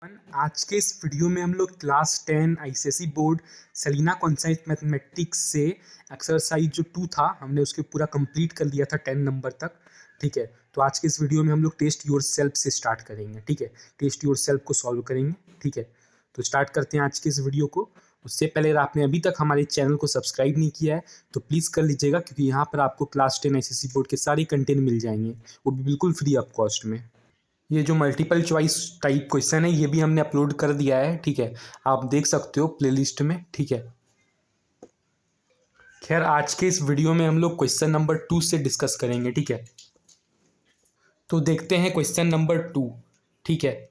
आज के इस वीडियो में हम लोग class 10 ICSE board Selina concise mathematics से एक्सरसाइज जो 2 था हमने उसके पूरा कंप्लीट कर लिया था 10 नंबर तक। ठीक है, तो आज के इस वीडियो में हम लोग टेस्ट योर सेल्फ से स्टार्ट करेंगे। ठीक है, टेस्ट योर सेल्फ को सॉल्व करेंगे। ठीक है, तो स्टार्ट करते हैं आज के इस वीडियो को। उससे पहले अगर आपने अभी तक हमारे चैनल को सब्सक्राइब नहीं किया है तो प्लीज़ कर लीजिएगा, क्योंकि यहाँ पर आपको क्लास 10 आईसीएसई बोर्ड के सारे कंटेंट मिल जाएंगे, वो भी बिल्कुल फ्री ऑफ कॉस्ट में। ये जो मल्टीपल चॉइस टाइप क्वेश्चन है ये भी हमने अपलोड कर दिया है। ठीक है, आप देख सकते हो प्लेलिस्ट में। ठीक है, खैर आज के इस वीडियो में हम लोग क्वेश्चन नंबर 2 से डिस्कस करेंगे। ठीक है, तो देखते हैं क्वेश्चन नंबर 2। ठीक है,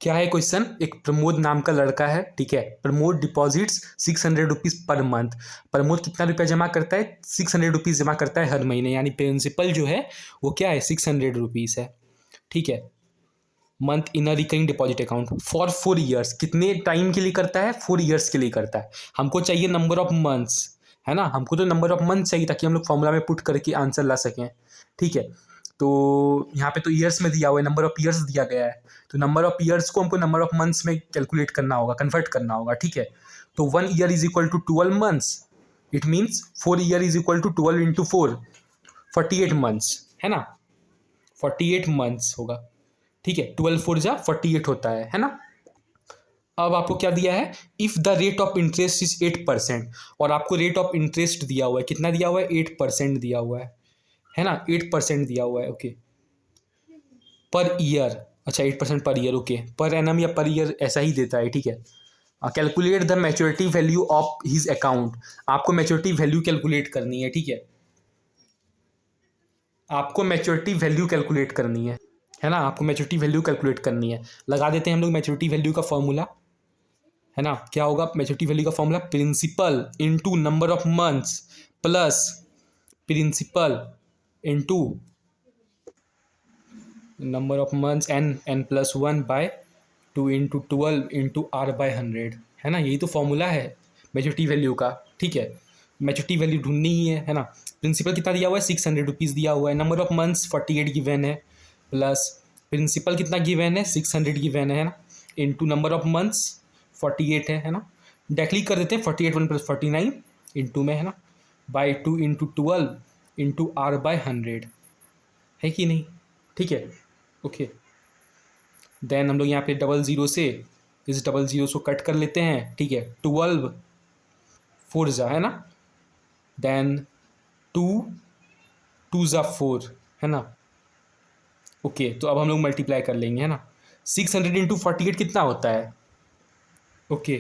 क्या है क्वेश्चन? एक प्रमोद नाम का लड़का है। ठीक है, Pramod deposits 600 rupees per month. Pramod कितना रुपया जमा करता है? 600 रुपीज़ जमा करता है हर महीने, यानी प्रिंसिपल जो है वो क्या है? 600 रुपीज़ है। ठीक है, month in a recurring deposit account for 4 years. कितने टाइम के लिए करता है? 4 ईयर्स के लिए करता है। हमको चाहिए नंबर ऑफ मंथ्स, है ना? हमको तो नंबर ऑफ मंथ चाहिए ताकि हम लोग फॉर्मूला में पुट करके आंसर ला सकें। ठीक है, तो यहाँ पे तो ईयर्स में दिया हुआ है, नंबर ऑफ ईयर्स दिया गया है, तो नंबर ऑफ ईयर्स को हमको नंबर ऑफ मंथ्स में कैलकुलेट करना होगा, कन्वर्ट करना होगा। ठीक है, तो 1 year is equal to 12 months. It means 4 year is equal to 12 into 4, 48 months, है ना? 48 मंथ्स होगा। ठीक है, 12 4 जा 48 होता है ना? अब आपको क्या दिया है? If the rate of interest is 8%, और आपको रेट ऑफ इंटरेस्ट दिया हुआ है। कितना दिया हुआ है? 8% दिया हुआ है ना? 8% दिया हुआ है। Okay, per year. अच्छा, 8% per year. Okay, per annum या पर ईयर ऐसा ही देता है। ठीक है, calculate the maturity value of his account. आपको मैच्योरिटी वैल्यू कैलकुलेट करनी है। ठीक है, आपको मैच्योरिटी वैल्यू कैलकुलेट करनी है ना? आपको मैच्योरिटी वैल्यू कैलकुलेट करनी है। लगा देते हैं हम लोग मैच्योरिटी वैल्यू का फॉर्मूला, है ना? क्या होगा मैच्योरिटी वैल्यू का formula? Principal into number of months plus principal into number of months n plus 1 by 2 into 12 into r by 100, है ना? यही तो फॉर्मूला है मैच्योरिटी वैल्यू का। ठीक है, मैच्योरिटी वैल्यू ढूंढनी ही है ना? प्रिंसिपल कितना दिया हुआ है? 600 रुपीज़ दिया हुआ है। नंबर ऑफ मंथ्स 48 गिवन है, प्लस प्रिंसिपल कितना गिवन है? 600 गिवन है ना? इंटू नंबर ऑफ मंथ्स 48 है ना? डायरेक्टली कर देते हैं 48 1 प्लस 49 इंटू में, है ना? By 2 into 12 into r by 100, है कि नहीं? ठीक है, ओके। देन हम लोग यहाँ पे डबल ज़ीरो से इस डबल ज़ीरो को कट कर लेते हैं। ठीक है, 12 4 जा, है ना? देन 2 2 जा 4, है ना? ओके, तो अब हम लोग मल्टीप्लाई कर लेंगे, है ना? 600 इंटू 48 कितना होता है? ओके,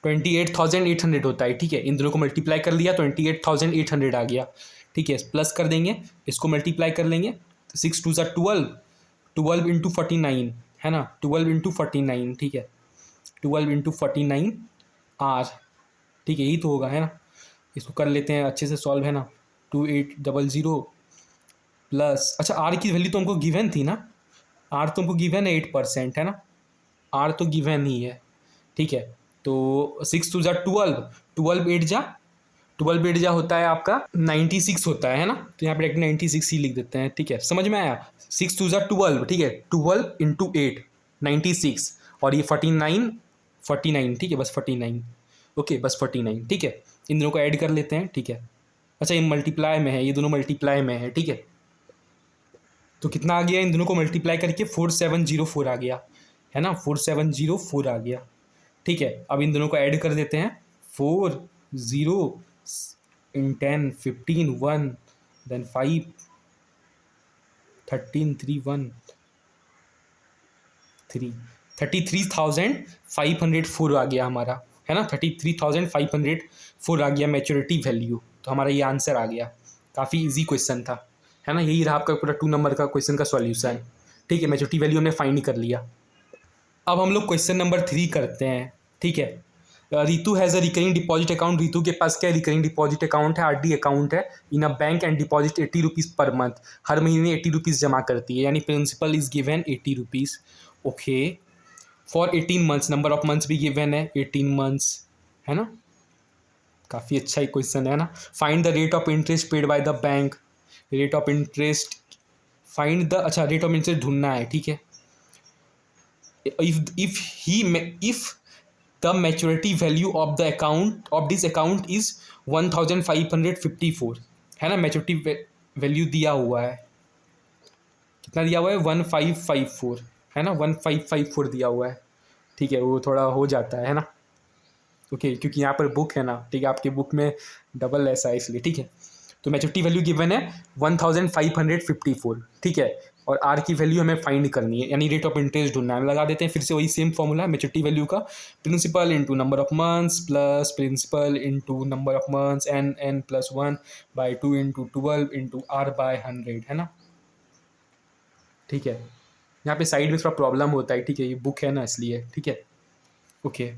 28,800 होता है। ठीक है, इन दोनों को मल्टीप्लाई कर लिया, 28,800 आ गया। ठीक है, प्लस कर देंगे, इसको मल्टीप्लाई कर लेंगे, 6 2 जा 12, 12 इंटू 49, है ना? 12 इंटू 49। ठीक है, 12 इंटू 49 आर। ठीक है, यही तो होगा, है ना? इसको कर लेते हैं अच्छे से सॉल्व, है ना? 2800 प्लस, अच्छा आर की वैल्यू तो हमको गिवन थी ना? आर तो हमको गिवन है 8%, है ना? आर तो गिवन ही है। ठीक है, तो 6 2 जा 12, 12 8 जा 12 8 जा होता है आपका 96 होता है ना? तो यहाँ पे डायरेक्ट 96 ही लिख देते हैं। ठीक है, समझ में आया? 6 2 जा 12, ठीक है, 12 इंटू 8 96, और ये 49 49। ठीक है, बस 49। ओके, बस 49। ठीक है, इन दोनों को ऐड कर लेते हैं। ठीक है, अच्छा ये मल्टीप्लाई में है, ये दोनों मल्टीप्लाई में है। ठीक है, तो कितना आ गया? इन दोनों को मल्टीप्लाई करके 4704 आ गया, है ना? 4704 आ गया। ठीक है, अब इन दोनों को ऐड कर देते हैं। 4 0 इन 10 15 1 देन 5 13 3 1 3 33,504 आ गया हमारा, है ना? 33,504 आ गया मैच्योरिटी वैल्यू। तो हमारा ये आंसर आ गया। काफ़ी इजी क्वेश्चन था, है ना? यही रहा आपका पूरा 2 नंबर का क्वेश्चन का सॉल्यूशन। ठीक है, मैच्योरिटी वैल्यू हमने फाइंड कर लिया। अब हम लोग क्वेश्चन नंबर 3 करते हैं। ठीक है, Ritu has a recurring deposit account. Ritu के पास क्या है? रिकरिंग डिपॉजिट अकाउंट है, आरडी अकाउंट है in a bank and deposit 80 rupees per month. हर महीने 80 रुपीज़ जमा करती है, यानी principal is given 80 rupees. Okay, for 18 months, number of months भी गिवन है 18 मंथ्स, है ना? काफ़ी अच्छा ही क्वेश्चन है ना? Find the rate of interest paid by the bank. Rate of interest find the, अच्छा रेट ऑफ इंटरेस्ट ढूंढना है। ठीक है, if the maturity value of the account of this account is 1554, है ना, मैच्योरिटी वैल्यू दिया हुआ है, कितना दिया हुआ है 1554, है ना, 1554 दिया हुआ है, ठीक है, वो थोड़ा हो जाता है ना, ओके, क्योंकि यहाँ पर बुक है ना, ठीक है, आपकी बुक में डबल ऐसा है इसलिए, ठीक है। तो मैच्योरिटी वैल्यू गिवन है 1554, ठीक है, और आर की वैल्यू हमें फाइंड करनी है, यानी रेट ऑफ इंटरेस्ट ढूंढना है। लगा देते हैं फिर से वही सेम फॉर्मूला मैच्योरिटी वैल्यू का, principal into number of months plus principal into number of months N plus 1/2 into 12 into R/100, है ना, ठीक है। यहाँ पे साइड में थोड़ा प्रॉब्लम होता है, ठीक है, ये बुक है ना इसलिए, ठीक है, ओके,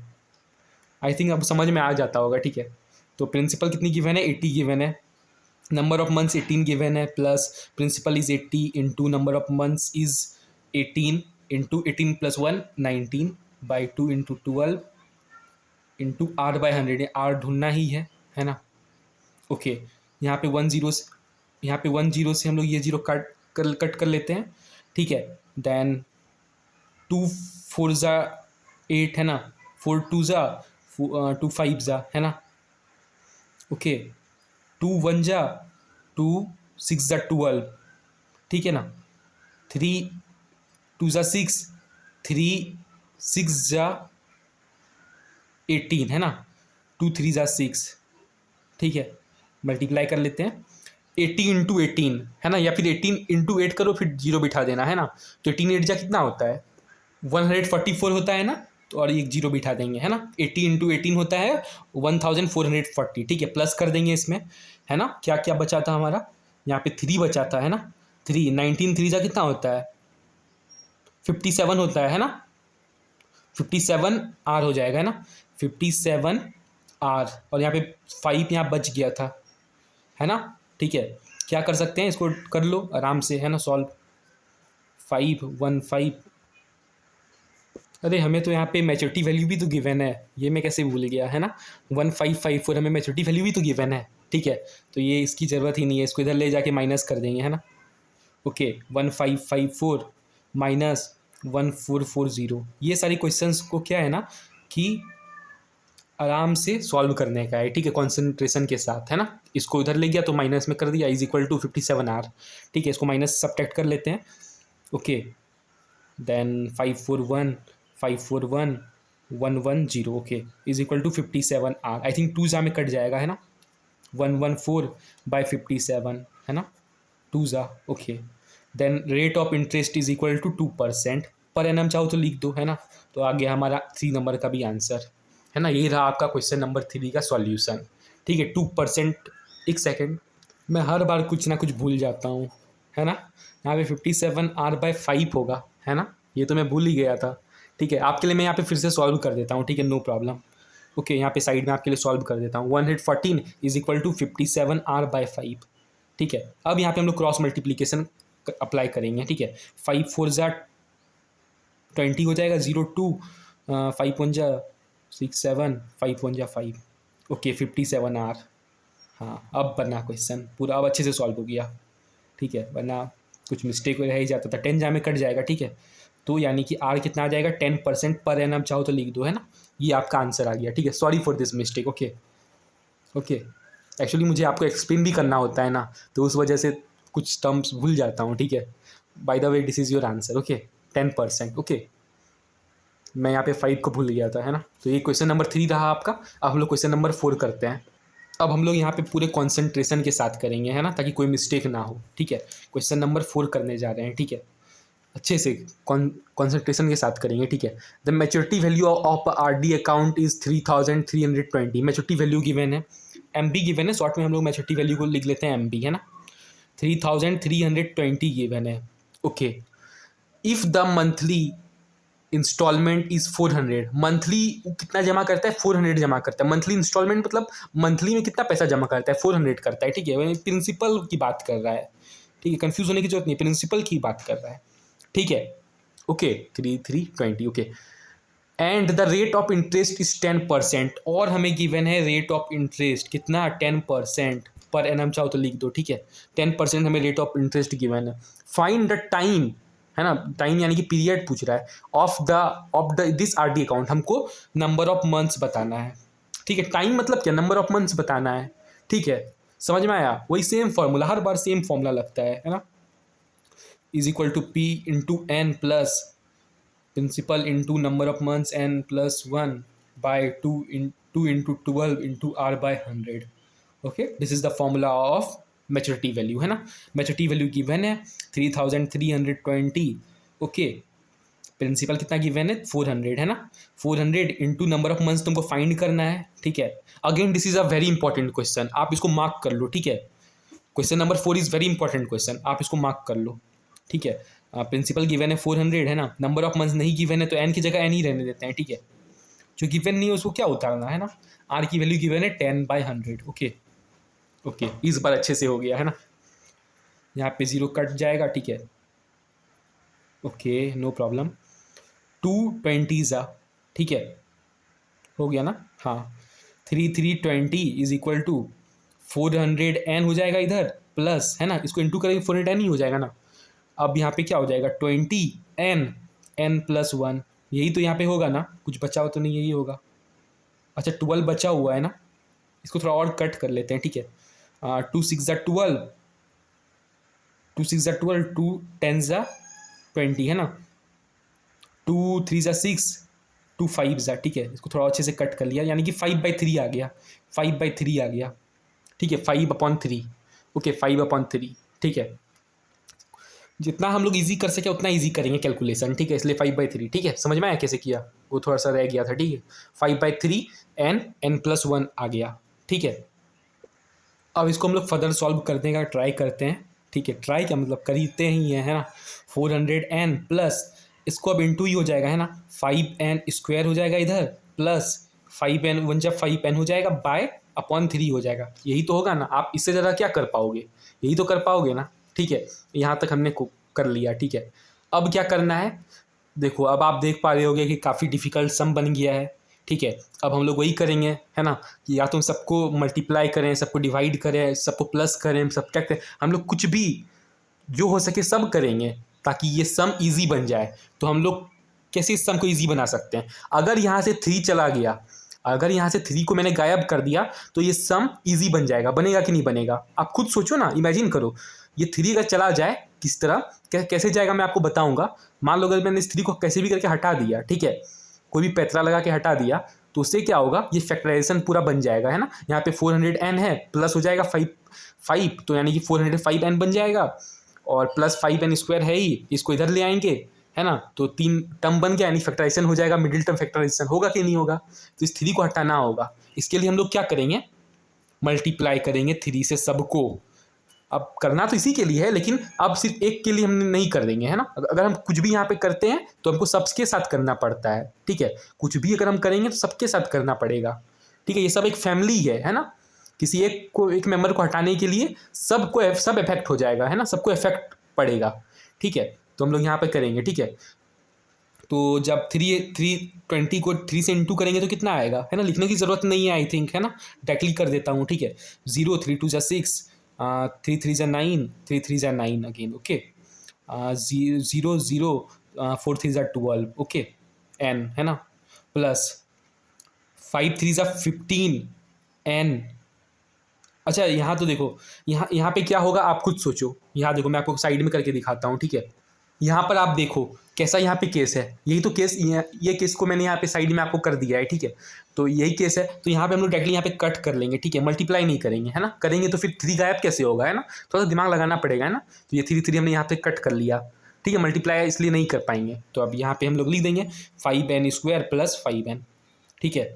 आई थिंक अब समझ में आ जाता होगा, ठीक है। तो प्रिंसिपल कितनी गिवन है 80 गिवन है, नंबर ऑफ मंथ्स 18 गिवन है, plus principal is 80 into number of months is 18 into 18 plus 1 19/2 into 12 into R/100, R ढूंढना ही है ना, ओके। यहाँ पे 10 से, यहाँ पे 10 से हम लोग ये जीरो कट कर लेते हैं, ठीक है। देन 2 4 ज़ा 8, है ना, 4 2 ज़ा 2 5 ज़ा, है ना, ओके, 2 1 ज़ा 2 6 ज़ा 12, ठीक है ना, 3 2 ज़ा 6 3 6 ज़ा 18, है ना, 2 3 ज़ा 6, ठीक है, मल्टीप्लाई कर लेते हैं 80 इंटू 18, है ना, या फिर 18 इंटू 8 करो फिर जीरो बिठा देना, है ना, तो 18 8 जा कितना होता है 144 होता है ना, तो और एक जीरो बिठा देंगे, है ना, 80 इंटू 18 होता है 1440, ठीक है, प्लस कर देंगे इसमें, है ना, क्या क्या बचा था हमारा, यहाँ पे 3 बचा था, है ना, 3 19 3 जा कितना होता है 57 होता है ना, 57 आर हो जाएगा, है ना, 57 आर, और यहाँ पे 5 यहाँ बच गया था, है ना, ठीक है। क्या कर सकते हैं, इसको कर लो आराम से, है ना, सॉल्व 515, अरे हमें तो यहाँ पे मैच्योरिटी वैल्यू भी तो गिवन है, ये मैं कैसे भूल गया, है ना, 1554 हमें मैच्योरिटी वैल्यू भी तो गिवन है, ठीक है, तो ये इसकी ज़रूरत ही नहीं है, इसको इधर ले जाके माइनस कर देंगे, है ना, ओके, 1554 माइनस 1440, ये सारी क्वेश्चंस को क्या है ना कि आराम से सॉल्व करने का है, ठीक है, कॉन्सेंट्रेशन के साथ, है ना, इसको इधर ले गया तो माइनस में कर दिया, इज इक्वल टू 57R, ठीक है, इसको माइनस सब्ट्रैक्ट कर लेते हैं, okay, then 541 okay, is equal to 57R, I think 2 में कट जाएगा, है ना, 114/57, है ना, 2 okay, then rate of interest is equal to 2% per annum, चाहो तो लिख दो, है ना, तो आगे हमारा 3 नंबर का भी आंसर, है ना, यही रहा आपका क्वेश्चन नंबर 3 का सॉल्यूशन, ठीक है, 2%, एक सेकेंड, मैं हर बार कुछ ना कुछ भूल जाता हूँ, है ना, यहाँ पे 57R/5 होगा, है ना, ये तो मैं भूल ही गया था, ठीक है, आपके लिए मैं यहाँ पे फिर से सॉल्व कर देता हूँ, ठीक है, नो प्रॉब्लम, ओके, यहाँ पे साइड में आपके लिए सॉल्व कर देता हूँ, 114 इज इक्वल टू 57R/5, ठीक है। अब यहाँ पे हम लोग क्रॉस मल्टीप्लीकेशन अप्लाई करेंगे, ठीक है, 5 4 ज़ा 20 हो जाएगा, 0 2 5 1 ज़ा 6 7 5 1 ज़ा 5, ओके, 57R, हाँ, अब बना क्वेश्चन पूरा, अब अच्छे से सॉल्व हो गया, ठीक है, वरना कुछ मिस्टेक रह ही जाता था, 10 जा में कट जाएगा, ठीक है, तो यानी कि आर कितना आ जाएगा 10% पर एनम, चाहो तो लिख दो, है ना, ये आपका आंसर आ गया, ठीक है, sorry for this mistake, okay okay, actually मुझे आपको एक्सप्लेन भी करना होता है ना, तो उस वजह से कुछ टर्म्स भूल जाता हूँ, ठीक है, by the way this is your answer, okay, 10%, okay, मैं यहाँ पे 5 को भूल गया था, है ना, तो ये क्वेश्चन नंबर 3 रहा आपका। अब हम लोग क्वेश्चन नंबर 4 करते हैं, अब हम लोग यहाँ पे पूरे कॉन्सेंट्रेशन के साथ करेंगे, है ना, ताकि कोई मिस्टेक ना हो, ठीक है, क्वेश्चन नंबर 4 करने जा रहे हैं, ठीक है, अच्छे से कॉन्सेंट्रेशन के साथ करेंगे, ठीक है। The maturity value of RD account is 3320, maturity value given है, MB गिवन है, शॉर्ट में हम लोग मैच्योरिटी वैल्यू को लिख लेते हैं MB, है ना, 3320 गिवन है, okay. If the monthly instalment is 400, monthly कितना जमा करता है 400 जमा करता है, मंथली इंस्टॉलमेंट मतलब मंथली में कितना पैसा जमा करता है 400 करता है, ठीक है, प्रिंसिपल की बात कर रहा है, ठीक है, कंफ्यूज होने की जरूरत नहीं, प्रिंसिपल की बात कर रहा है, ठीक है, okay, 3320, okay, and the rate of interest is 10%, और हमें गिवन है रेट ऑफ इंटरेस्ट कितना 10% पर एनम, चाहो तो लिख दो, ठीक है, 10% हमें रेट ऑफ इंटरेस्ट गिवन है, फाइंड द टाइम है ना, टाइम यानी कि पीरियड पूछ रहा है, of the this RD account, हमको नंबर ऑफ मंथ्स बताना है, ठीक है। टाइम मतलब क्या, नंबर ऑफ मंथ्स बताना है, ठीक है। समझ में आया, वही सेम फॉर्मूला, हर बार सेम फॉर्मूला लगता है ना। Is equal to P into N plus principal into number of months N plus one by two into 12 into R by 100। Okay, this is the formula of maturity value, है ना। Maturity value given है 3320। Okay, principal कितना given है 400, है ना। 400 into number of months तुमको find करना है, ठीक है। Again this is a very important question, आप इसको मार्क कर लो, ठीक है। Question number 4 is very important question, आप इसको मार्क कर लो, ठीक है। प्रिंसिपल गिवन है 400, है ना। नंबर ऑफ मंथ्स नहीं गिवन है तो एन की जगह एन ही रहने देते हैं, ठीक है। जो गिवन नहीं है उसको क्या उतारना है ना। आर की वैल्यू गिवन है 10/100। ओके ओके, इस बार अच्छे से हो गया, है ना। यहाँ पे 0 कट जाएगा, ठीक है। Okay, no problem. 220 ठीक है, हो गया ना। हाँ, 3320 इज इक्वल टू 400 n हो जाएगा इधर, प्लस, है ना, इसको इंटू करेंगे 400 n ही हो जाएगा ना। अब यहाँ पे क्या हो जाएगा 20n प्लस 1, यही तो यहाँ पे होगा ना, कुछ बचा हो तो नहीं, यही होगा। अच्छा 12 बचा हुआ है ना, इसको थोड़ा और कट कर लेते हैं, ठीक है। 2 6 12, 2 6 12, 2 10 20, है ना। 2 3 6, 2 5 ठीक है। इसको थोड़ा अच्छे से कट कर लिया, यानी कि 5/3 आ गया, 5/3 आ गया, ठीक है। 5/3, ओके, 5/3, ठीक है। जितना हम लोग इजी कर सके उतना इजी करेंगे कैलकुलेशन, ठीक है। इसलिए 5/3, ठीक है। समझ में आया कैसे किया, वो थोड़ा सा रह गया था, ठीक है। 5/3 n प्लस 1 आ गया, ठीक है। अब इसको हम लोग फर्दर सॉल्व करने का ट्राई करते हैं, ठीक है। ट्राई क्या मतलब, करते ही है ना। 400n प्लस, इसको अब इंटू ही हो जाएगा, है ना। 5n² हो जाएगा इधर, प्लस 5n 1 जब 5n हो जाएगा, बाय अपॉन 3 हो जाएगा, यही तो होगा ना। आप इससे ज़्यादा क्या कर पाओगे, यही तो कर पाओगे ना, ठीक है। यहाँ तक हमने कर लिया, ठीक है। अब क्या करना है, देखो अब आप देख पा रहे होगे कि काफ़ी डिफिकल्ट सम बन गया है, ठीक है। अब हम लोग वही करेंगे, है ना, कि या तो सबको मल्टीप्लाई करें, सबको डिवाइड करें, सबको प्लस करें, सब्ट्रैक्ट करें, हम लोग कुछ भी जो हो सके सब करेंगे ताकि ये सम इजी बन जाए। तो हम लोग कैसे इस सम को इजी बना सकते हैं, अगर यहाँ से 3 चला गया, अगर यहाँ से 3 को मैंने गायब कर दिया तो ये सम इजी बन जाएगा, बनेगा कि नहीं बनेगा, आप खुद सोचो ना, इमेजिन करो। ये 3 अगर चला जाए किस तरह, कैसे जाएगा मैं आपको बताऊंगा। मान लो अगर मैंने इस 3 को कैसे भी करके हटा दिया, ठीक है, कोई भी पैतरा लगा के हटा दिया, तो उससे क्या होगा, ये फैक्टराइजेशन पूरा बन जाएगा, है ना। यहाँ पे 400n है, प्लस हो जाएगा 5 तो यानी कि 405n बन जाएगा, और प्लस 5n² है ही, इसको इधर ले आएंगे, है ना। तो 3 टर्म बन गया, यानी फैक्टराइजेशन हो जाएगा, मिडिल टर्म फैक्टराइजेशन होगा कि नहीं होगा। तो इस 3 को हटाना होगा, इसके लिए हम लोग क्या करेंगे, मल्टीप्लाई करेंगे 3 से सबको। अब करना तो इसी के लिए है, लेकिन अब सिर्फ एक के लिए हम नहीं कर देंगे, है ना। अगर हम कुछ भी यहाँ पे करते हैं तो हमको सबके साथ करना पड़ता है, ठीक है। कुछ भी अगर हम करेंगे तो सबके साथ करना पड़ेगा, ठीक है। ये सब एक फैमिली है ना। किसी एक को, एक मेंबर को हटाने के लिए सबको सब इफेक्ट हो जाएगा, है ना, सबको इफेक्ट पड़ेगा, ठीक है। तो हम लोग यहाँ पे करेंगे, ठीक है। तो जब 320 को 3 से इंटू करेंगे तो कितना आएगा, है ना, लिखने की ज़रूरत नहीं है आई थिंक, है ना। डायरेक्टली कर देता हूँ, ठीक है। 0 3 2 6, 3 3 9, 3 3 9 अगेन, ओके। 0 0, 4 3 12, ओके, n, है ना, प्लस 5 3 15 n। अच्छा यहाँ तो देखो, यहाँ पे क्या होगा आप खुद सोचो। यहाँ देखो मैं आपको साइड में करके दिखाता हूँ, ठीक है। यहाँ पर आप देखो कैसा यहाँ पे केस है, यही तो केस, ये केस को मैंने यहाँ पे साइड में आपको कर दिया है, ठीक है। तो यही केस है, तो यहाँ पे हम लोग डायरेक्टली यहाँ पे कट कर लेंगे, ठीक है। मल्टीप्लाई नहीं करेंगे, है ना, करेंगे तो फिर 3 गायब कैसे होगा, है ना, थोड़ा सा दिमाग लगाना पड़ेगा, है ना। तो ये 3 हमने यहाँ पे कट कर लिया, ठीक है। मल्टीप्लाई इसलिए नहीं कर पाएंगे, तो अब यहाँ पे हम लोग लिख देंगे 5n² प्लस 5n, ठीक है,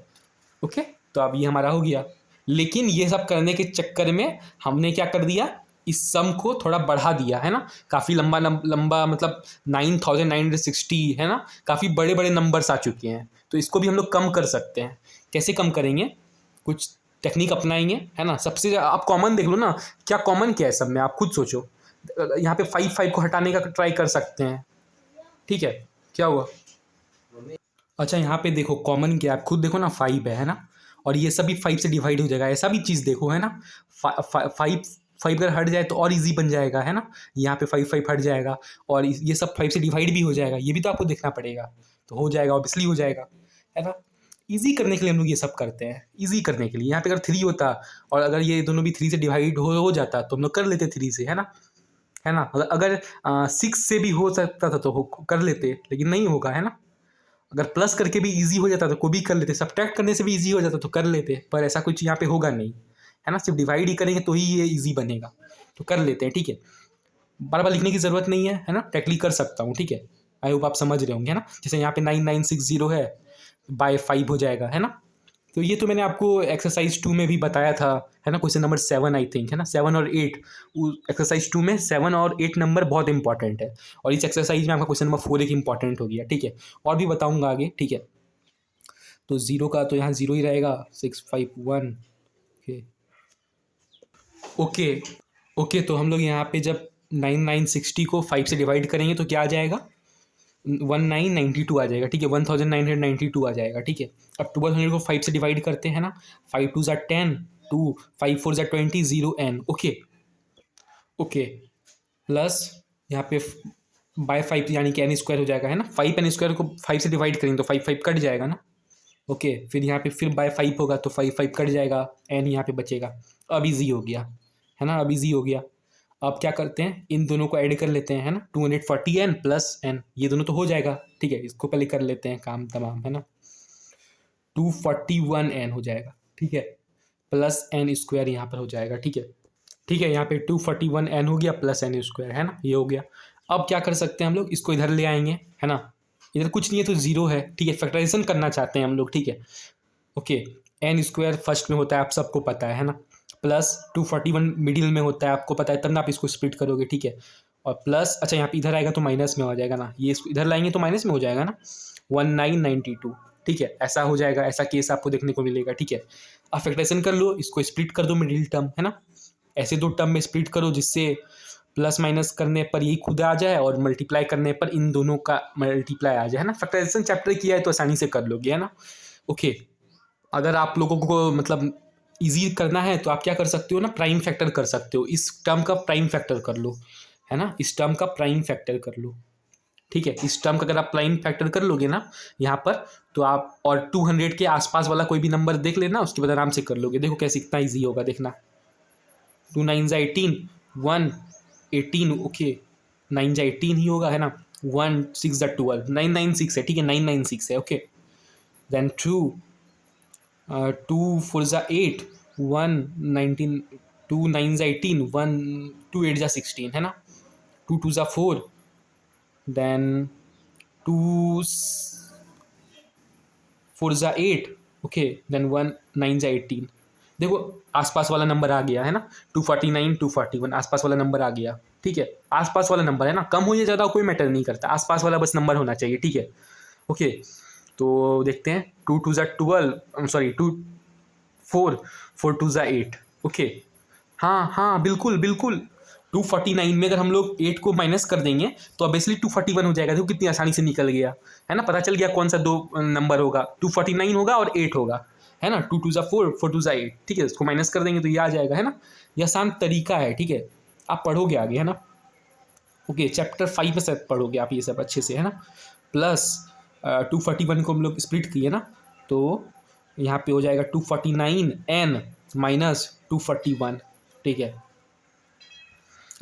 ओके। तो अब ये हमारा हो गया, लेकिन ये सब करने के चक्कर में हमने क्या कर दिया, इस सम को थोड़ा बढ़ा दिया, है ना। काफ़ी लंबा लंबा मतलब 9960, है ना, काफ़ी बड़े बड़े नंबर्स आ चुके हैं। तो इसको भी हम लोग कम कर सकते हैं। कैसे कम करेंगे, कुछ टेक्निक अपनाएंगे, है ना। सबसे आप कॉमन देख लो ना, क्या कॉमन क्या है सब में, आप खुद सोचो। यहाँ पे 5 को हटाने का ट्राई कर सकते हैं, ठीक है। क्या हुआ, अच्छा यहाँ पे देखो कॉमन क्या है, आप खुद देखो ना, 5 है ना, और ये सभी 5 से डिवाइड हो जाएगा, ऐसा भी चीज़ देखो, है ना। 5 5 अगर हट जाए तो और ईजी बन जाएगा, है ना। यहाँ पे 5 हट जाएगा और ये सब 5 से डिवाइड भी हो जाएगा, ये भी तो आपको देखना पड़ेगा। तो हो जाएगा, ऑब्वियसली हो जाएगा, है ना। ईजी करने के लिए हम लोग ये सब करते हैं, ईजी करने के लिए। यहाँ पे अगर 3 होता और अगर ये दोनों भी 3 से डिवाइड हो जाता तो हम लोग कर लेते 3 से, है ना, है ना। अगर 6 से भी हो सकता था तो कर लेते, लेकिन नहीं होगा, है ना। अगर प्लस करके भी इजी हो जाता तो को भी कर लेते, सब्ट्रैक्ट करने से भी इजी हो जाता तो कर लेते, पर ऐसा कुछ यहाँ पे होगा नहीं, है ना। सिर्फ डिवाइड ही करेंगे तो ही ये इजी बनेगा, तो कर लेते हैं, ठीक है। बार बार लिखने की ज़रूरत नहीं है ना, डायरेक्टली कर सकता हूँ, ठीक है। आई होप आप समझ रहे होंगे, है ना। जैसे यहाँ पे 9960 है, बाय 5 हो जाएगा, है ना। तो ये तो मैंने आपको एक्सरसाइज 2 में भी बताया था, है ना, क्वेश्चन नंबर 7 आई थिंक, है ना, 7 और 8। एक्सरसाइज 2 में 7 और 8 नंबर बहुत इंपॉर्टेंट है, और इस एक्सरसाइज में आपका क्वेश्चन नंबर 4 एक इंपॉर्टेंट हो गया, ठीक है। और भी बताऊंगा आगे, ठीक है। तो जीरो का तो यहाँ जीरो ही रहेगा, 651। Okay okay okay. तो हम लोग यहाँ पे जब 9960 को 5 से डिवाइड करेंगे तो क्या आ जाएगा, 1992 आ जाएगा, ठीक है, 1992 आ जाएगा, ठीक है। अब 1200 को 5 से डिवाइड करते हैं ना, 5 2 ज़ा 10, 2 5 4 ज़ा 20, 0 n, ओके ओके। प्लस यहाँ पे बाय 5 यानी कि n स्क्वायर हो जाएगा, है ना। 5 n स्क्वायर को 5 से डिवाइड करेंगे तो 5 5 कट जाएगा ना, ओके। फिर यहाँ पे फिर बाय 5 होगा तो 5 5 कट जाएगा, n यहाँ पे बचेगा। अब इजी हो गया, है ना, अब इजी हो गया। अब क्या करते हैं, इन दोनों को ऐड कर लेते हैं, है ना, 240n प्लस n, ये दोनों तो हो जाएगा, ठीक है। इसको पहले कर लेते हैं काम तमाम, है ना, 241n हो जाएगा, ठीक है, प्लस n स्क्वायर यहाँ पर हो जाएगा, ठीक है, ठीक है। यहाँ पे 241n हो गया प्लस n स्क्वायर, है ना, ये हो गया। अब क्या कर सकते हैं हम लोग, इसको इधर ले आएंगे, है ना। इधर कुछ नहीं है तो जीरो है, ठीक है, फैक्टराइजेशन करना चाहते हैं हम लोग, ठीक है, ओके। n स्क्वायर फर्स्ट में होता है, आप सबको पता है ना, प्लस 241 मिडिल में होता है, आपको पता है, तब ना आप इसको स्प्लिट करोगे, ठीक है। और प्लस, अच्छा यहाँ पे इधर आएगा तो माइनस में हो जाएगा ना, ये इसको इधर लाएंगे तो माइनस में हो जाएगा ना, 1992, ठीक है, ऐसा हो जाएगा, ऐसा केस आपको देखने को मिलेगा, ठीक है। अब फैक्टराइजेशन कर लो, इसको स्प्लिट कर दो मिडिल टर्म, है ना, ऐसे दो टर्म में स्प्लिट करो जिससे प्लस माइनस करने पर यही खुद आ जाए और मल्टीप्लाई करने पर इन दोनों का मल्टीप्लाई आ जाए, है ना। फैक्टराइजेशन चैप्टर किया है तो आसानी से कर लोगे, है ना, ओके। अगर आप लोगों को मतलब इजी करना है तो आप क्या कर सकते हो ना, प्राइम फैक्टर कर सकते हो, इस टर्म का प्राइम फैक्टर कर लो, है ना, इस टर्म का प्राइम फैक्टर कर लो, ठीक है। इस टर्म का अगर आप प्राइम फैक्टर कर लोगे ना यहाँ पर, तो आप और 200 के आसपास वाला कोई भी नंबर देख लेना, उसके बाद आराम से कर लोगे। देखो कैसे कितना ईजी होगा, देखना, 2 9 ज़ा 18, 1 18, ओके, 9 ज़ा 18 ही होगा, है ना, 1 6 ज़ा 12, 996 है, ठीक है, 996 है, ओके। देन 2 2 4 ज़ा 8, 1 19, 2 9 ज़ा 18, 1 2 8 ज़ा 16, है ना, 2 2 ज़ा 4, देन 2 4 ज़ा 8, ओके, देन 1 9 ज़ा 18। देखो आसपास वाला नंबर आ गया, है ना, 249 241 आसपास वाला नंबर आ गया, ठीक है। आसपास वाला नंबर है ना, कम हो या ज़्यादा कोई मैटर नहीं करता, आसपास वाला बस नंबर होना चाहिए, ठीक है, ओके। तो देखते हैं, 2 2 ज़ा 12, सॉरी 2 4 4 2 ज़ा 8, ओके। हाँ हाँ बिल्कुल बिल्कुल, 249 में अगर हम लोग 8 को माइनस कर देंगे तो ऑब्वियसली 241 हो जाएगा। देखो कितनी आसानी से निकल गया, है ना, पता चल गया कौन सा दो नंबर होगा, 249 होगा और 8 होगा, है ना, 2 2 ज़ा 4 4 2 ज़ा 8, ठीक है। इसको माइनस कर देंगे तो ये आ जाएगा, है ना। ये आसान तरीका है, ठीक है, आप पढ़ोगे आगे, है ना, ओके। चैप्टर 5 में से पढ़ोगे आप ये सब अच्छे से, है ना। प्लस 241 को हम लोग स्प्लिट किए ना, तो यहाँ पे हो जाएगा 249n माइनस 241, ठीक है।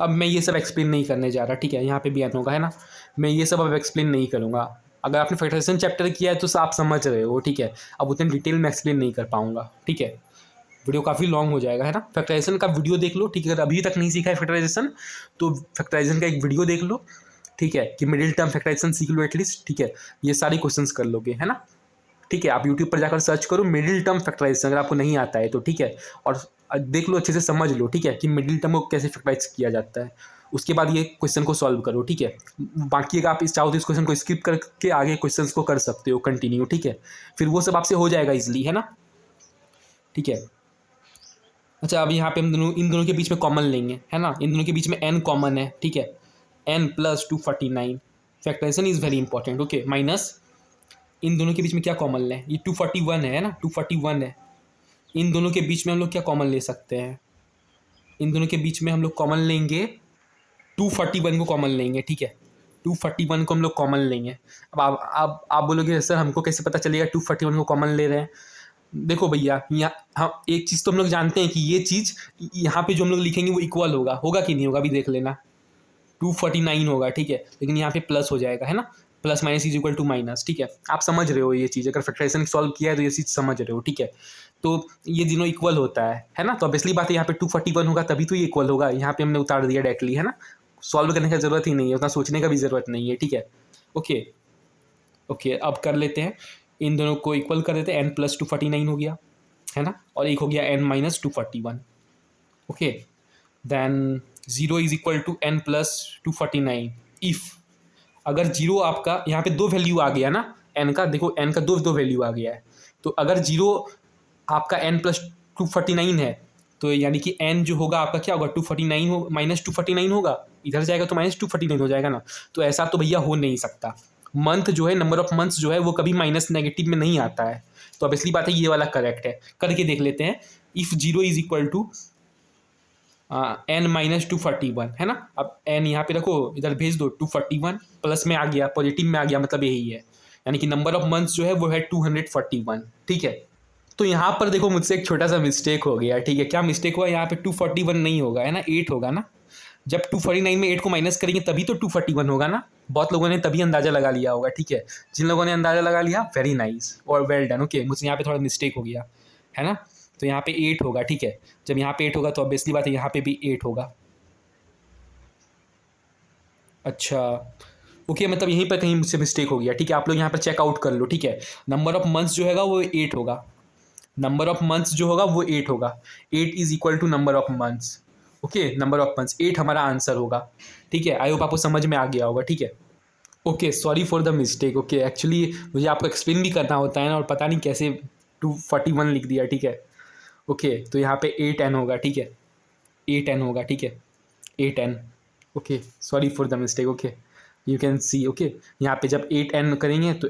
अब मैं ये सब एक्सप्लेन नहीं करने जा रहा, ठीक है, यहाँ पे भी एन होगा, है ना, मैं ये सब अब एक्सप्लेन नहीं करूँगा। अगर आपने फैक्टराइजेशन चैप्टर किया है तो आप समझ रहे हो, ठीक है। अब उतने डिटेल में एक्सप्लेन नहीं कर पाऊँगा, ठीक है, वीडियो काफ़ी लॉन्ग हो जाएगा, है ना। फैक्टराइजेशन का वीडियो देख लो, ठीक है, अगर अभी तक नहीं सीखा है फैक्टराइजेशन तो फैक्टराइजेशन का एक वीडियो देख लो, ठीक है, कि मिडिल टर्म फैक्टराइजेशन सीख लो एटलीस्ट, ठीक है, ये सारे क्वेश्चंस कर लोगे, है ना, ठीक है। आप यूट्यूब पर जाकर सर्च करो मिडिल टर्म फैक्टराइजेशन, अगर आपको नहीं आता है तो, ठीक है, और देख लो अच्छे से, समझ लो, ठीक है, कि मिडिल टर्म को कैसे फैक्टराइज किया जाता है। उसके बाद ये क्वेश्चन को सॉल्व करो, ठीक है। बाकी अगर आप इस चाहो तो इस क्वेश्चन को स्किप करके आगे क्वेश्चन को कर सकते हो कंटिन्यू, ठीक है, फिर वो सब आपसे हो जाएगा इजिली, है ना, ठीक है। अच्छा अब यहाँ पे हम दोनों, इन दोनों के बीच में कॉमन लेंगे, है ना, इन दोनों के बीच में n कॉमन है, ठीक है, n plus 249, factorisation is very important, okay, minus इन दोनों के बीच में क्या कॉमन लें, ये 241 है ना, 241 है, इन दोनों के बीच में हम लोग क्या कॉमन ले सकते हैं, इन दोनों के बीच में हम लोग कॉमन लेंगे 241 को कॉमन लेंगे, ठीक है। 241 को हम लोग कॉमन लेंगे। अब आप बोलोगे सर हमको कैसे पता चलेगा 241 को कॉमन ले रहे हैं। देखो भैया, यहाँ हम एक चीज़ तो हम लोग जानते हैं कि ये चीज़ यहाँ पे जो हम लोग लिखेंगे वो इक्वल होगा कि नहीं होगा, अभी देख लेना। 249 होगा, ठीक है, लेकिन यहाँ पे प्लस हो जाएगा, है ना, plus minus is equal to minus, ठीक है। आप समझ रहे हो ये चीज़, अगर फैक्टराइजेशन सॉल्व किया है तो ये चीज़ समझ रहे हो, ठीक है। तो ये दोनों इक्वल होता है ना, तो ऑब्वियसली बात है यहाँ पे 241 होगा तभी तो ये इक्वल होगा। यहाँ पे हमने उतार दिया डायरेक्टली, है ना, सॉल्व करने की जरूरत ही नहीं है, उतना सोचने का भी जरूरत नहीं है, ठीक है। ओके ओके, अब कर लेते हैं, इन दोनों को इक्वल कर देते हैं। n प्लस 249 हो गया, है ना, और एक हो गया n minus 241। Okay, then 0 is equal to n plus 249 if, अगर जीरो आपका यहाँ पे दो वैल्यू आ गया ना n का, देखो n का दो वैल्यू आ गया है, तो अगर जीरो आपका n प्लस 249 है तो यानी कि n जो होगा आपका क्या होगा, 249 हो माइनस 249 होगा, इधर जाएगा तो माइनस 249 हो जाएगा ना। तो ऐसा तो भैया हो नहीं सकता। मंथ जो है, नंबर ऑफ मंथ्स जो है वो कभी माइनस नेगेटिव में नहीं आता है, तो अब इसलिए बात है ये वाला करेक्ट है। करके देख लेते हैं, if zero is equal to n minus 241, है ना। अब n यहाँ पे रखो, इधर भेज दो, 241 प्लस में आ गया, पॉजिटिव में आ गया, मतलब यही है, यानी कि नंबर ऑफ मंथ्स जो है वो है 241, ठीक है। तो यहाँ पर देखो मुझसे एक छोटा सा मिस्टेक हो गया, ठीक है। क्या मिस्टेक हुआ, यहाँ पे 241 नहीं होगा, है ना, 8 होगा ना। जब 249 में 8 को माइनस करेंगे तभी तो 241 होगा ना। बहुत लोगों ने तभी अंदाज़ा लगा लिया होगा, ठीक है। जिन लोगों ने अंदाज़ा लगा लिया, वेरी नाइस और वेल डन। ओके, मुझसे यहाँ पे थोड़ा मिस्टेक हो गया, है ना। तो यहाँ पे 8 होगा, ठीक है। जब यहाँ पे 8 होगा तो ऑब्वियसली बात है यहाँ पे भी 8 होगा। अच्छा, ओके, मतलब यहीं पर कहीं मुझसे मिस्टेक हो गया, ठीक है। आप लोग यहाँ पर चेकआउट कर लो, ठीक है। नंबर ऑफ मंथ्स जो है वो 8 होगा, नंबर ऑफ मंथ्स जो होगा वो 8 होगा। 8 is equal to number of months. Okay, number of months 8 हमारा आंसर होगा, ठीक है। आई होप आपको समझ में आ गया होगा, ठीक है। Okay, sorry for the mistake. Okay, actually मुझे आपको एक्सप्लेन भी करना होता है ना, और पता नहीं कैसे 241 लिख दिया, ठीक है। ओके, तो यहाँ पे 8n होगा, ठीक है, 8n होगा, ठीक है, 8n। Okay, sorry for the mistake. Okay, you can see, okay, यहाँ पे जब 8n करेंगे तो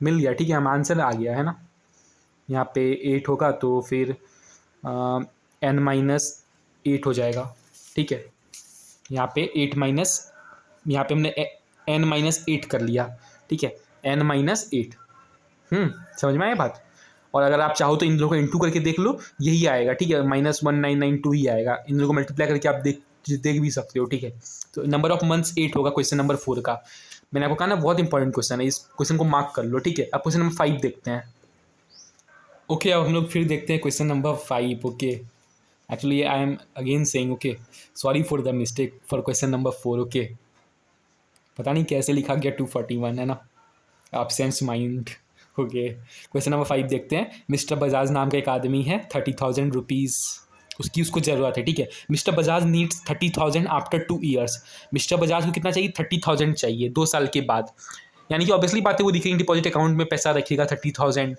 मिल गया, ठीक है, हम आंसर आ गया, है ना। यहाँ पे 8 होगा तो फिर n माइनस 8 हो जाएगा, ठीक है। यहाँ पे 8 माइनस, यहाँ पे हमने n माइनस 8 कर लिया, ठीक है, n माइनस 8। समझ में आया बात। और अगर आप चाहो तो इन लोगों को इंटू करके देख लो, यही आएगा, ठीक है, -1992 ही आएगा। इन लोगों को मल्टीप्लाई करके आप देख भी सकते हो, ठीक है। तो नंबर ऑफ मंथ्स 8 होगा क्वेश्चन नंबर 4 का। मैंने आपको कहा ना बहुत इंपॉर्टेंट क्वेश्चन है, इस क्वेश्चन को मार्क कर लो, ठीक है। अब क्वेश्चन नंबर 5 देखते हैं। ओके, अब हम लोग फिर देखते हैं question number 5। Okay, actually I am again saying okay, sorry for the mistake for question number 4। Okay, पता नहीं कैसे लिखा गया 241, है ना, absence mind. Okay, question number 5 देखते हैं। मिस्टर बजाज नाम का एक आदमी है, 30,000 रुपीज़ उसको ज़रूरत है, ठीक है। Mister Bajaj needs 30,000 after 2 years. Mister Bajaj को कितना चाहिए, 30,000 चाहिए 2 साल के बाद। यानी कि ऑब्वियसली बात है वो दिखेंगे डिपॉजिट अकाउंट में पैसा रखेगा 30,000।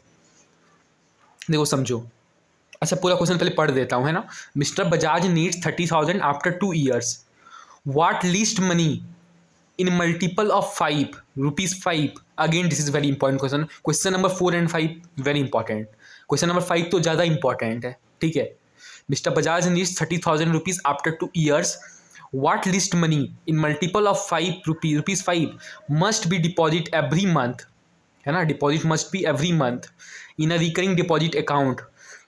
देखो समझो, अच्छा पूरा क्वेश्चन पहले पढ़ देता हूँ, है ना। Mister Bajaj needs 30,000 after 2 years. What least money in multiple of 5 rupees 5। Again this is very important question. Question number 4 and 5 very important, question number 5 तो ज़्यादा इंपॉर्टेंट है, ठीक है। Mister Bajaj needs 30,000 rupees after 2 years. What least money in multiple of 5 rupees 5 must be deposit every month, है ना, deposit must be every month in a recurring deposit account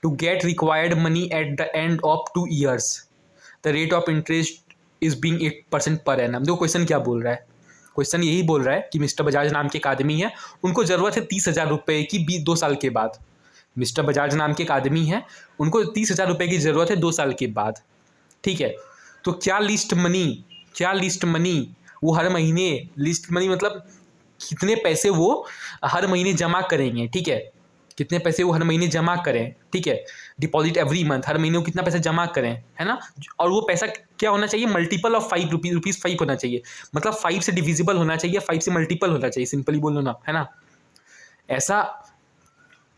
to get required money at the end of 2 years. The rate of interest is being 8% per annum. देखो question क्या बोल रहा है, question यही बोल रहा है कि मिस्टर बजाज नाम के एक आदमी है, उनको ज़रूरत है 30,000 रुपये की 2 साल के बाद। मिस्टर बजाज नाम के एक आदमी है, उनको 30,000 रुपये की ज़रूरत है 2 साल के बाद, ठीक है। तो क्या लिस्ट मनी वो हर महीने, लिस्ट मनी मतलब कितने पैसे वो हर महीने जमा करेंगे, ठीक है, कितने पैसे वो हर महीने जमा करें, ठीक है। डिपॉजिट एवरी मंथ, हर महीने वो कितना पैसा जमा करें, है ना। और वो पैसा क्या होना चाहिए, मल्टीपल ऑफ 5 रुपीज़ 5 होना चाहिए, मतलब 5 से डिविजिबल होना चाहिए, 5 से मल्टीपल होना चाहिए, सिंपली बोलो ना, है ना। ऐसा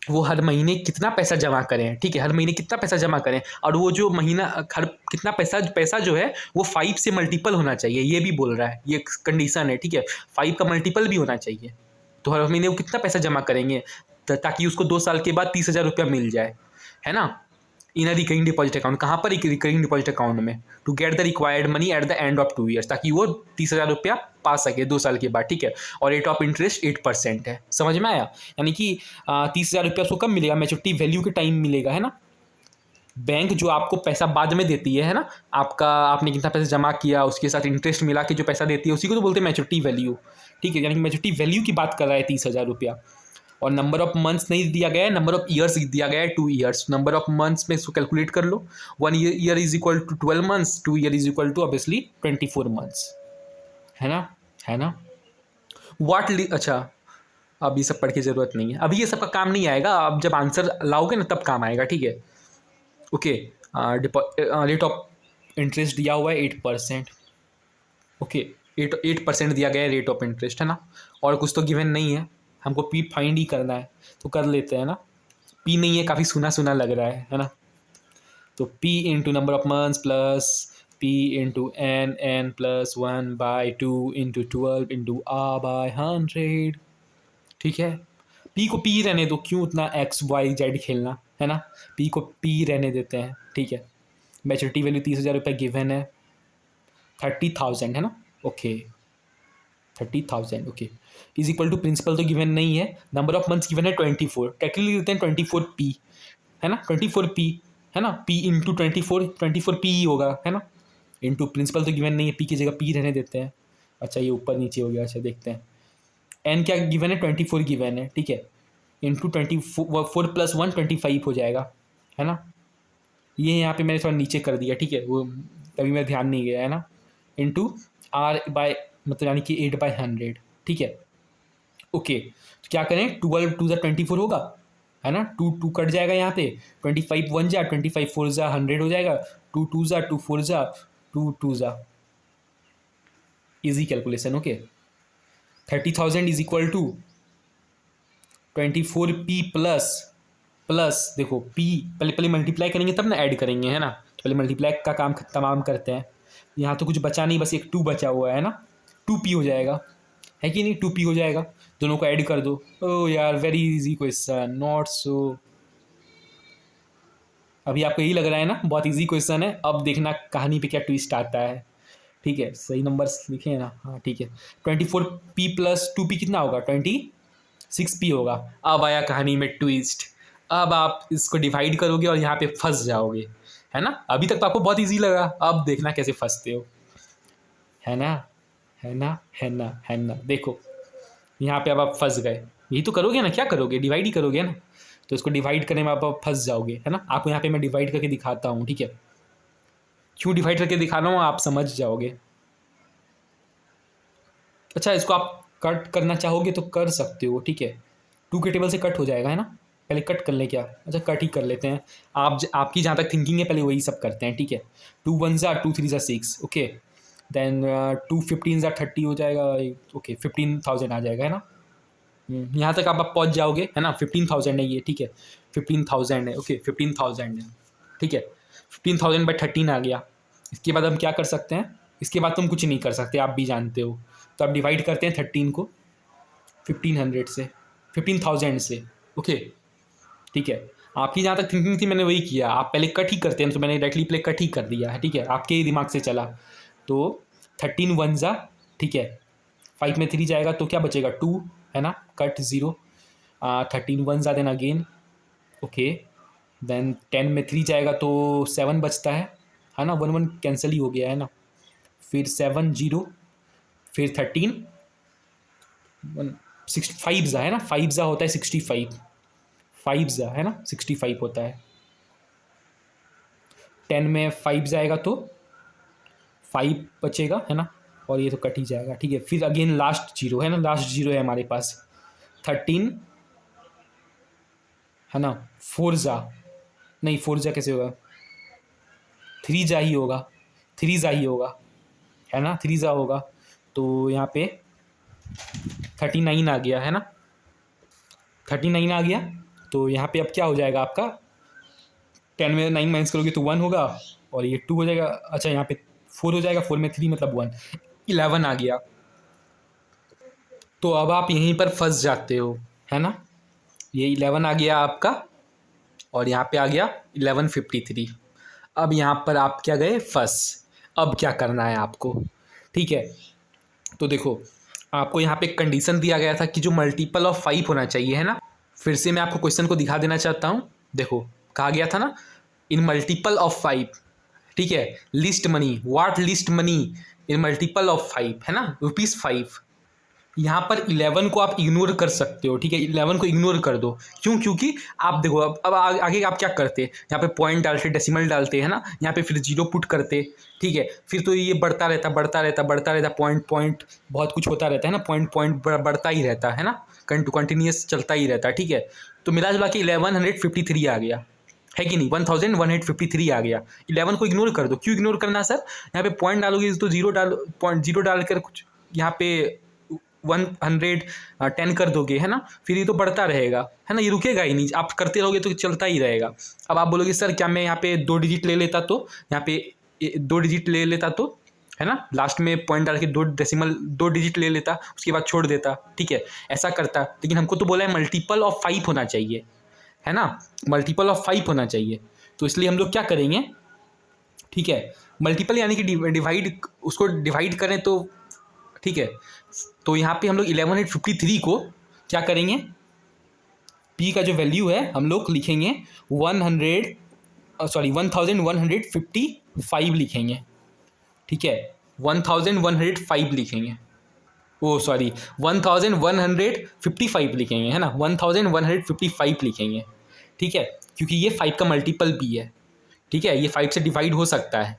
वो हर महीने कितना पैसा जमा करें, ठीक है, हर महीने कितना पैसा जमा करें, और वो जो महीना हर कितना पैसा जो है वो 5 से मल्टीपल होना चाहिए, ये भी बोल रहा है, ये कंडीशन है, ठीक है। 5 का मल्टीपल भी होना चाहिए। तो हर महीने वो कितना पैसा जमा करेंगे ताकि उसको 2 साल के बाद 30,000 रुपया मिल जाए, है ना। In a recurring deposit account. कहाँ पर? एक रिकरिंग डिपॉजिट अकाउंट में, to get the required money at the end of 2 years, ताकि वो 30,000 रुपया पा सके 2 साल के बाद, ठीक है। और रेट ऑफ इंटरेस्ट 8% है। समझ में आया? यानी कि 30,000 रुपया उसको कब मिलेगा? मैच्योरिटी वैल्यू के टाइम मिलेगा, है ना। बैंक जो आपको पैसा बाद में देती है ना, आपका आपने कितना पैसा जमा किया उसके साथ इंटरेस्ट मिला के जो पैसा देती है, उसी को तो बोलते हैं मैच्योरिटी वैल्यू, ठीक है। यानी कि मैच्योरिटी वैल्यू की बात कर रहा है 30,000 रुपया। और नंबर ऑफ मंथ्स नहीं दिया गया है, नंबर ऑफ ईयर्स दिया गया है, 2 ईयर्स। नंबर ऑफ मंथ्स में इसको कैलकुलेट कर लो। 1 year is equal to 12 months, 2 year is equal to obviously 24 months, है ना, है ना। अच्छा, अब ये सब पढ़ के ज़रूरत नहीं है, अभी ये सब का काम नहीं आएगा, अब जब आंसर लाओगे ना तब काम आएगा, ठीक है। ओके, रेट ऑफ इंटरेस्ट दिया हुआ है 8%। ओके, 8% दिया गया है रेट ऑफ इंटरेस्ट, है ना। और कुछ तो गिवन नहीं है, हमको पी फाइंड ही करना है, तो कर लेते हैं ना। पी नहीं है, काफ़ी सुना सुना लग रहा है ना। तो P into number of months plus P into N plus 1/2 into 12 into R/100, ठीक है। पी को पी रहने दो, क्यों उतना XYZ खेलना, है ना। पी को पी रहने देते हैं, ठीक है। मैच्योरिटी वैल्यू 30,000 रुपये गिवन है, 30,000 है ना। Okay, 30,000, okay, is equal to principal तो गिवन नहीं है, नंबर ऑफ मंथ्स गिवन है 24, टेक्निकली देते हैं 24P, है ना, 24P, है ना। P इंटू 24P ही होगा, है ना। इंटू प्रिंसिपल तो गिवन नहीं है, P की जगह P रहने देते हैं। अच्छा, ये ऊपर नीचे हो गया, अच्छा देखते हैं। N क्या गिवन है? 24 गिवन है, ठीक है। इंटू 24 प्लस 1 25 हो जाएगा, है ना। ये यहाँ पे मैंने थोड़ा नीचे कर दिया, ठीक है, वो तभी मेरा ध्यान नहीं गया, है ना। इंटू R/, मतलब यानी कि 8/100, ठीक है। ओके, तो क्या करें, 12 टू ज़ा 24 होगा, है ना। 2 कट जाएगा यहाँ पे, 25 1 जा, 25 4 जा 100 हो जाएगा, 2 2 जा, 2 4 जा, 2 2 जा। Easy calculation, okay. 30,000 is equal to 24P plus देखो P, पहले पहले मल्टीप्लाई करेंगे तब ना ऐड करेंगे, है ना। तो पहले मल्टीप्लाई का काम तमाम करते हैं। यहाँ तो कुछ बचा नहीं, बस एक 2 बचा हुआ है ना, 2P हो जाएगा, है कि नहीं, 2P हो जाएगा। दोनों को ऐड कर दो। ओ यार, very easy question, not so. अभी आपको यही लग रहा है ना बहुत इजी क्वेश्चन है, अब देखना कहानी पे क्या ट्विस्ट आता है, ठीक है। सही नंबर्स लिखे हैं ना, हाँ ठीक है। 24P प्लस 2P कितना होगा? 26P होगा। अब आया कहानी में ट्विस्ट, अब आप इसको डिवाइड करोगे और यहाँ पे फंस जाओगे, है ना। अभी तक तो आपको बहुत इजी लगा, अब देखना कैसे फंसते हो, है ना, है ना, है ना, है ना। देखो यहाँ पे अब आप फंस गए, यही तो करोगे ना, क्या करोगे, डिवाइड ही करोगे ना। तो इसको डिवाइड करने में आप फंस जाओगे, है ना। आपको यहाँ पे मैं डिवाइड करके दिखाता हूँ, ठीक है। क्यों डिवाइड करके दिखा रहा हूँ आप समझ जाओगे। अच्छा, इसको आप कट करना चाहोगे तो कर सकते हो, ठीक है। 2 के टेबल से कट हो जाएगा, है ना। पहले कट कर ले क्या? अच्छा, कट ही कर लेते हैं। आपकी जहाँ तक थिंकिंग है पहले वही सब करते हैं, ठीक है। 2 1 जा, 2 3 जा 6, ओके। देन 2 15 जा 30 हो जाएगा, ओके, 15,000 आ जाएगा, है ना। यहाँ तक आप पहुँच जाओगे, है ना। 15,000 है ये, ठीक है। 15,000 है, ओके, 15,000 है, ठीक है। 15,000/13 आ गया। इसके बाद हम क्या कर सकते हैं? इसके बाद तुम कुछ नहीं कर सकते, आप भी जानते हो। तो आप डिवाइड करते हैं 13 को 1500 से, 15,000 से, ओके, ठीक है। आपकी जहाँ तक थिंकिंग थी मैंने वही किया, आप पहले कट ही करते हैं, तो मैंने डायरेक्टली प्ले कट ही कर दिया है, ठीक है। आपके ही दिमाग से चला तो 13 1 जा, ठीक है। 5 में 3 जाएगा तो क्या बचेगा? 2, है ना, कट 0। 13 1 जा, देन अगेन, ओके। देन 10 में 3 जाएगा तो 7 बचता है ना। 1 1 कैंसिल ही हो गया, है ना। फिर 7 0, फिर 13 5 जा, है ना, 5 जा होता है 65, 5 जा, है ना, 65 होता है। 10 में 5 जाएगा तो 5 बचेगा, है ना। और ये तो कट ही जाएगा, ठीक है। फिर अगेन लास्ट जीरो, है ना, लास्ट जीरो है हमारे पास 13, है ना। 4 जा, नहीं 4 जा कैसे होगा, 3 जा ही होगा, 3 जा ही होगा, है ना, 3 जा होगा। तो यहाँ पे 39 आ गया, है ना, 39 आ गया। तो यहाँ पे अब क्या हो जाएगा आपका, 10 में 9 माइनस करोगे तो 1 होगा, और ये 2 हो जाएगा। अच्छा, यहाँ पे 4 हो जाएगा, 4 में 3 मतलब 1, 11 आ गया। तो अब आप यहीं पर फंस जाते हो, है ना। ये 11 आ गया आपका, और यहाँ पे आ गया 1153। अब यहाँ पर आप क्या गए, फंस। अब क्या करना है आपको, ठीक है। तो देखो, आपको यहाँ पे कंडीशन दिया गया था कि जो मल्टीपल ऑफ 5 होना चाहिए, है ना। फिर से मैं आपको क्वेश्चन को दिखा देना चाहता हूँ। देखो, कहा गया था ना, इन मल्टीपल ऑफ 5, ठीक है। List money, what least money in multiple of 5, है ना, ₹5। यहाँ पर 11 को आप इग्नोर कर सकते हो, ठीक है। 11 को इग्नोर कर दो। क्यों? क्योंकि आप देखो, अब आगे आप क्या करते, यहाँ पे पॉइंट डालते, डेसिमल डालते, है ना, यहाँ पे फिर जीरो पुट करते, ठीक है। फिर तो ये बढ़ता रहता बढ़ता रहता बढ़ता रहता, पॉइंट पॉइंट बहुत कुछ होता रहता है ना, पॉइंट पॉइंट बढ़ता ही रहता है ना, कंटिन्यूस चलता ही रहता है, ठीक है। तो मिला जुला के 1153 आ गया, है कि नहीं, 1153 आ गया। 11 को इग्नोर कर दो। क्यों इग्नोर करना सर? यहाँ पे पॉइंट डालोगे तो जीरो डाल, पॉइंट जीरो डालकर कुछ यहाँ पे 110 कर दोगे, है ना, फिर ये तो बढ़ता रहेगा, है ना, ये रुकेगा ही नहीं, आप करते रहोगे तो चलता ही रहेगा। अब आप बोलोगे सर क्या मैं यहाँ पे 2 डिजिट ले लेता, तो यहाँ पे 2 डिजिट ले लेता, तो है ना, लास्ट में पॉइंट डाल के 2 डिजिट ले लेता, उसके बाद छोड़ देता, ठीक है, ऐसा करता। लेकिन हमको तो बोला है मल्टीपल ऑफ 5 होना चाहिए, है ना, मल्टीपल ऑफ 5 होना चाहिए। तो इसलिए हम लोग क्या करेंगे, ठीक है, मल्टीपल यानी कि डिवाइड, उसको डिवाइड करें तो, ठीक है। तो यहाँ पे हम लोग 1153 को क्या करेंगे, p का जो वैल्यू है हम लोग लिखेंगे 1155 लिखेंगे, ठीक है, 1105 लिखेंगे, ओ सॉरी 1155 लिखेंगे, है ना, 1155 लिखेंगे, ठीक है, क्योंकि ये 5 का मल्टीपल भी है, ठीक है, ये 5 से डिवाइड हो सकता है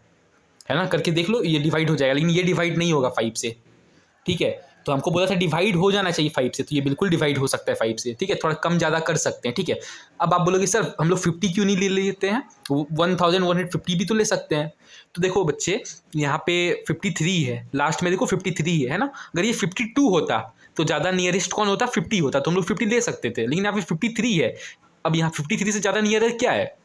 ना, करके देख लो, ये डिवाइड हो जाएगा, लेकिन ये डिवाइड नहीं होगा 5 से, ठीक है। तो हमको बोला था डिवाइड हो जाना चाहिए 5 से, तो ये बिल्कुल डिवाइड हो सकता है 5 से, ठीक है, थोड़ा कम ज़्यादा कर सकते हैं, ठीक है। अब आप बोलोगे सर हम लोग 50 क्यों नहीं ले लेते हैं, 1150 भी तो ले सकते हैं। तो देखो बच्चे, यहाँ पे 53 है, लास्ट में देखो 53 है ना, अगर ये 52 होता तो ज़्यादा नियरेस्ट कौन होता, 50 होता, तो हम लोग 50 ले सकते थे, लेकिन यहाँ पे 53 है। अब यहाँ 53 से ज़्यादा नियरेस्ट क्या है,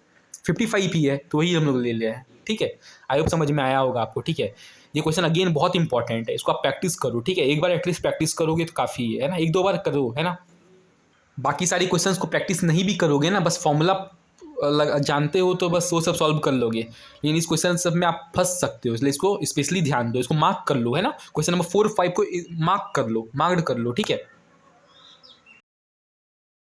55 ही है, तो वही हम लोग ले लिया है, ठीक है। आई होप समझ में आया होगा आपको, ठीक है। ये क्वेश्चन अगेन बहुत इंपॉर्टेंट है, इसको आप प्रैक्टिस करो, ठीक है, एक बार एटलीस्ट प्रैक्टिस करोगे तो काफ़ी है ना, 1-2 बार करो, है ना। बाकी सारी क्वेश्चंस को प्रैक्टिस नहीं भी करोगे ना, बस फॉर्मूला जानते हो तो बस वो सब सॉल्व कर लोगे, लेकिन इस क्वेश्चन सब में आप फंस सकते हो, इसलिए इसको स्पेशली ध्यान दो, इसको मार्क कर लो, है ना, क्वेश्चन नंबर 4 5 को मार्क कर लो, ठीक है।